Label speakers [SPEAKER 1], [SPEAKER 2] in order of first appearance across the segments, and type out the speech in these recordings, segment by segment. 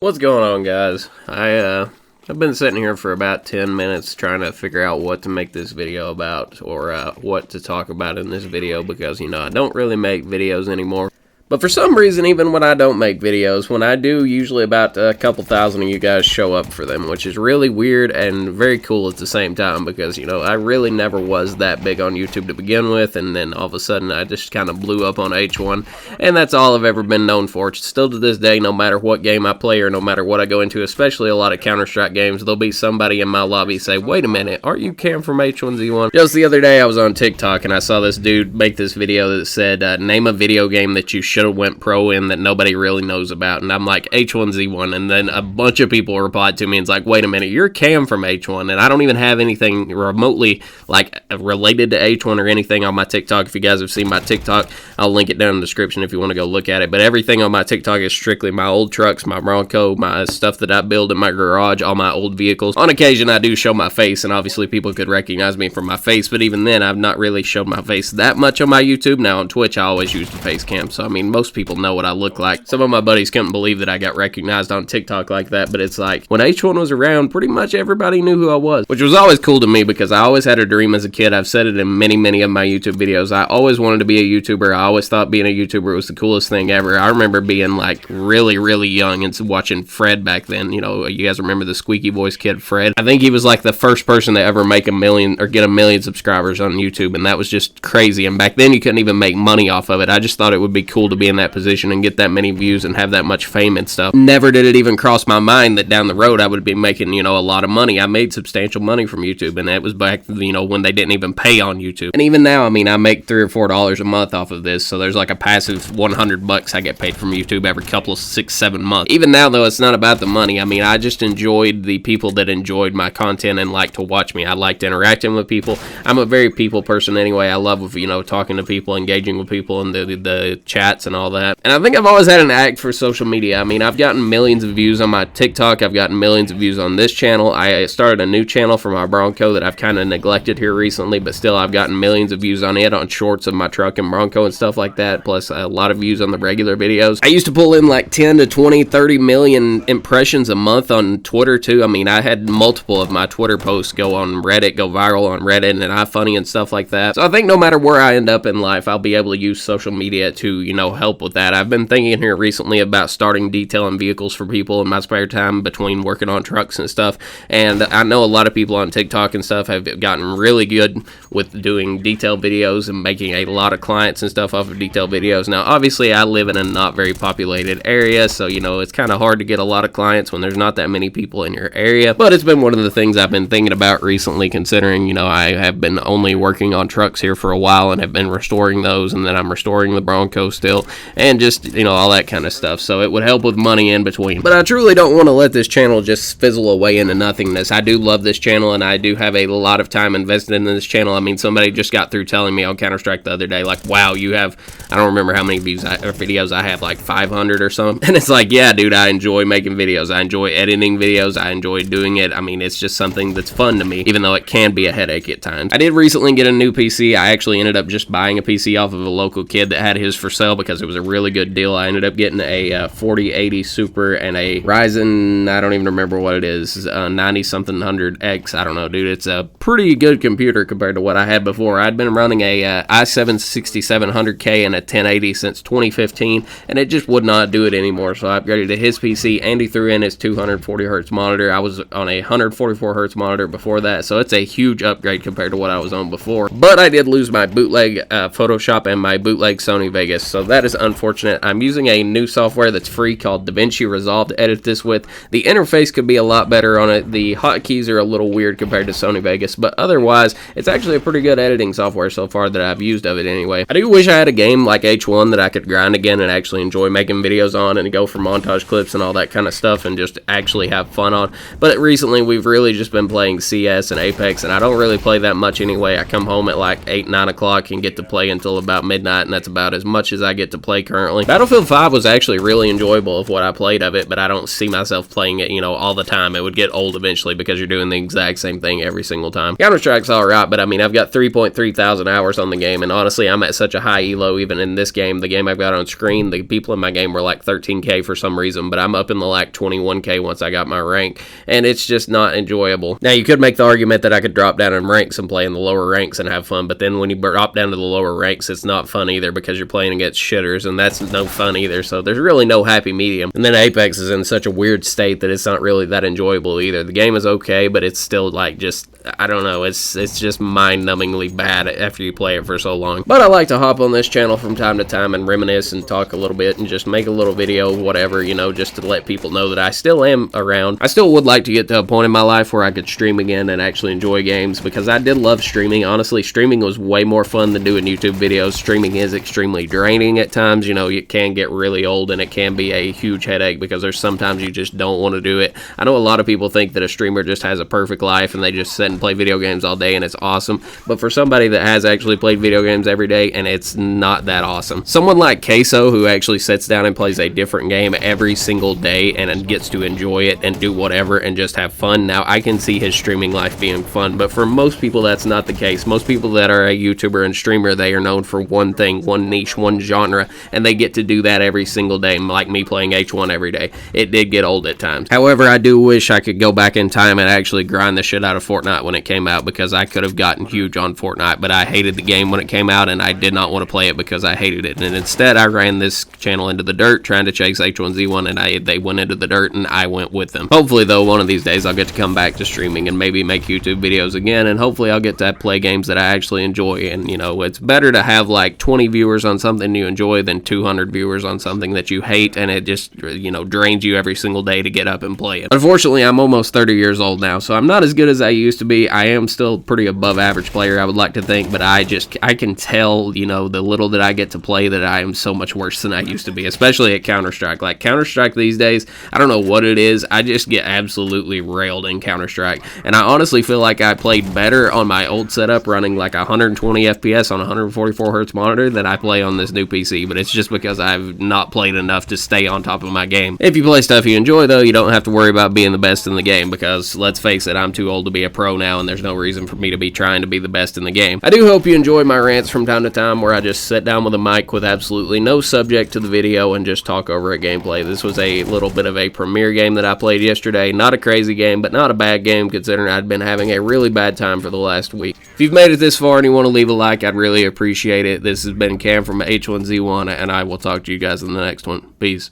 [SPEAKER 1] What's going on, guys? I've been sitting here for about 10 minutes trying to figure out what to make this video about, or what to talk about in this video, because, I don't really make videos anymore. But for some reason, even when I don't make videos, when I do, usually about a couple thousand of you guys show up for them, which is really weird and very cool at the same time, because, I really never was that big on YouTube to begin with, and then all of a sudden I just kind of blew up on H1, and that's all I've ever been known for. Still to this day, no matter what game I play or no matter what I go into, especially a lot of Counter-Strike games, there'll be somebody in my lobby say, "Wait a minute, aren't you Cam from H1Z1? Just the other day I was on TikTok and I saw this dude make this video that said, name a video game that you should have went pro in that nobody really knows about, and I'm like, H1Z1, and then a bunch of people replied to me and it's like, wait a minute, you're Cam from H1, and I don't even have anything remotely like related to H1 or anything on my TikTok. If you guys have seen my TikTok, I'll link it down in the description if you want to go look at it, but everything on my TikTok is strictly my old trucks, my Bronco, my stuff that I build in my garage, all my old vehicles. On occasion I do show my face, and obviously people could recognize me from my face, but even then I've not really showed my face that much on my YouTube. Now on Twitch I always use the face cam, so I mean most people know what I look like. Some of my buddies couldn't believe that I got recognized on TikTok like that, but it's like, when H1 was around, pretty much everybody knew who I was, which was always cool to me because I always had a dream as a kid. I've said it in many of my YouTube videos. I always wanted to be a YouTuber. I always thought being a YouTuber was the coolest thing ever. I remember being like really young and watching Fred back then. You guys remember the squeaky voice kid Fred? I think he was like the first person to ever make a million or get a million subscribers on YouTube, and that was just crazy. And back then you couldn't even make money off of it. I just thought it would be cool to be in that position and get that many views and have that much fame and stuff. Never did it even cross my mind that down the road I would be making, a lot of money. I made substantial money from YouTube, and that was back, when they didn't even pay on YouTube. And even now, I make $3 or $4 a month off of this, so there's like a passive $100 I get paid from YouTube every couple of 6-7 months. Even now, though, it's not about the money. I just enjoyed the people that enjoyed my content and liked to watch me. I liked interacting with people. I'm a very people person anyway. I love, talking to people, engaging with people, and the chats and all that. And I think I've always had an act for social media. I've gotten millions of views on my TikTok. I've gotten millions of views on this channel. I started a new channel for my Bronco that I've kind of neglected here recently, but still I've gotten millions of views on it, on shorts of my truck and Bronco and stuff like that, plus a lot of views on the regular videos. I used to pull in like 10 to 20, 30 million impressions a month on Twitter too. I had multiple of my Twitter posts go on Reddit, go viral on Reddit and iFunny and stuff like that. So I think no matter where I end up in life, I'll be able to use social media to, help with that. I've been thinking here recently about starting detailing vehicles for people in my spare time between working on trucks and stuff, and I know a lot of people on TikTok and stuff have gotten really good with doing detail videos and making a lot of clients and stuff off of detail videos. Now obviously I live in a not very populated area, so it's kind of hard to get a lot of clients when there's not that many people in your area, but it's been one of the things I've been thinking about recently, considering I have been only working on trucks here for a while and have been restoring those, and then I'm restoring the Bronco still, and just all that kind of stuff. So it would help with money in between. But I truly don't want to let this channel just fizzle away into nothingness. I do love this channel, and I do have a lot of time invested in this channel. Somebody just got through telling me on Counter-Strike the other day, like, wow, you have, I don't remember how many videos I have, like 500 or something. And it's like, yeah, dude, I enjoy making videos. I enjoy editing videos. I enjoy doing it. It's just something that's fun to me, even though it can be a headache at times. I did recently get a new PC. I actually ended up just buying a PC off of a local kid that had his for sale because it was a really good deal. I ended up getting a 4080 Super and a Ryzen, I don't even remember what it is, 90-something 100X. I don't know, dude. It's a pretty good computer compared to what I had before. I'd been running a i7-6700K and a 1080 since 2015, and it just would not do it anymore, so I upgraded to his PC, and he threw in his 240Hz monitor. I was on a 144Hz monitor before that, so it's a huge upgrade compared to what I was on before. But I did lose my bootleg Photoshop and my bootleg Sony Vegas, so that is unfortunate. I'm using a new software that's free called DaVinci Resolve to edit this with. The interface could be a lot better on it. The hotkeys are a little weird compared to Sony Vegas, but otherwise, it's actually a pretty good editing software so far that I've used of it anyway. I do wish I had a game like H1 that I could grind again and actually enjoy making videos on and go for montage clips and all that kind of stuff and just actually have fun on. But recently, we've really just been playing CS and Apex, and I don't really play that much anyway. I come home at like 8, 9 o'clock and get to play until about midnight, and that's about as much as I get get to play currently. Battlefield 5 was actually really enjoyable of what I played of it, but I don't see myself playing it, you know, all the time. It would get old eventually because you're doing the exact same thing every single time. Counter-Strike's alright, but I mean, I've got 3.3 thousand hours on the game, and honestly, I'm at such a high elo even in this game. The game I've got on screen, the people in my game were like 13k for some reason, but I'm up in the like 21k once I got my rank, and it's just not enjoyable. Now, you could make the argument that I could drop down in ranks and play in the lower ranks and have fun, but then when you drop down to the lower ranks, it's not fun either because you're playing against shitters, and that's no fun either, so there's really no happy medium. And then Apex is in such a weird state that it's not really that enjoyable either. The game is okay, but it's still like just, I don't know, it's just mind-numbingly bad after you play it for so long. But I like to hop on this channel from time to time and reminisce and talk a little bit and just make a little video, whatever, you know, just to let people know that I still am around. I still would like to get to a point in my life where I could stream again and actually enjoy games, because I did love streaming. Honestly, streaming was way more fun than doing YouTube videos. Streaming is extremely draining at times. You know, it can get really old and it can be a huge headache because there's sometimes you just don't want to do it. I know a lot of people think that a streamer just has a perfect life and they just sit and play video games all day and it's awesome, but for somebody that has actually played video games every day, and it's not that awesome. Someone like Queso, who actually sits down and plays a different game every single day and gets to enjoy it and do whatever and just have fun, now I can see his streaming life being fun, but for most people that's not the case. Most people that are a YouTuber and streamer, they are known for one thing, one niche, one genre, and they get to do that every single day, like me playing H1 every day. It did get old at times. However, I do wish I could go back in time and actually grind the shit out of Fortnite when it came out, because I could have gotten huge on Fortnite, but I hated the game when it came out and I did not want to play it because I hated it, and instead I ran this channel into the dirt trying to chase H1Z1, and they went into the dirt and I went with them. Hopefully though, one of these days I'll get to come back to streaming and maybe make YouTube videos again, and hopefully I'll get to play games that I actually enjoy. And you know, it's better to have like 20 viewers on something you enjoy than 200 viewers on something that you hate and it just, you know, drains you every single day to get up and play it. Unfortunately, I'm almost 30 years old now, so I'm not as good as I used to be. I am still pretty above average player, I would like to think, but I can tell, you know, the little that I get to play, that I am so much worse than I used to be, especially at Counter-Strike. Like Counter-Strike these days, I don't know what it is, I just get absolutely railed in Counter-Strike, and I honestly feel like I played better on my old setup running like 120 FPS on a 144 hertz monitor than I play on this new PC, but it's just because I've not played enough to stay on top of my game. If you play stuff you enjoy though, you don't have to worry about being the best in the game, because let's face it, I'm too old to be a pro now and there's no reason for me to be trying to be the best in the game. I do hope you enjoy my rants from time to time where I just sit down with a mic with absolutely no subject to the video and just talk over a gameplay. This was a little bit of a premiere game that I played yesterday. Not a crazy game, but not a bad game considering I'd been having a really bad time for the last week. If you've made it this far and you want to leave a like, I'd really appreciate it. This has been Cam from H1Z1, and I will talk to you guys in the next one. Peace.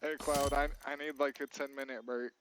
[SPEAKER 2] Hey Cloud, I need like a 10-minute break.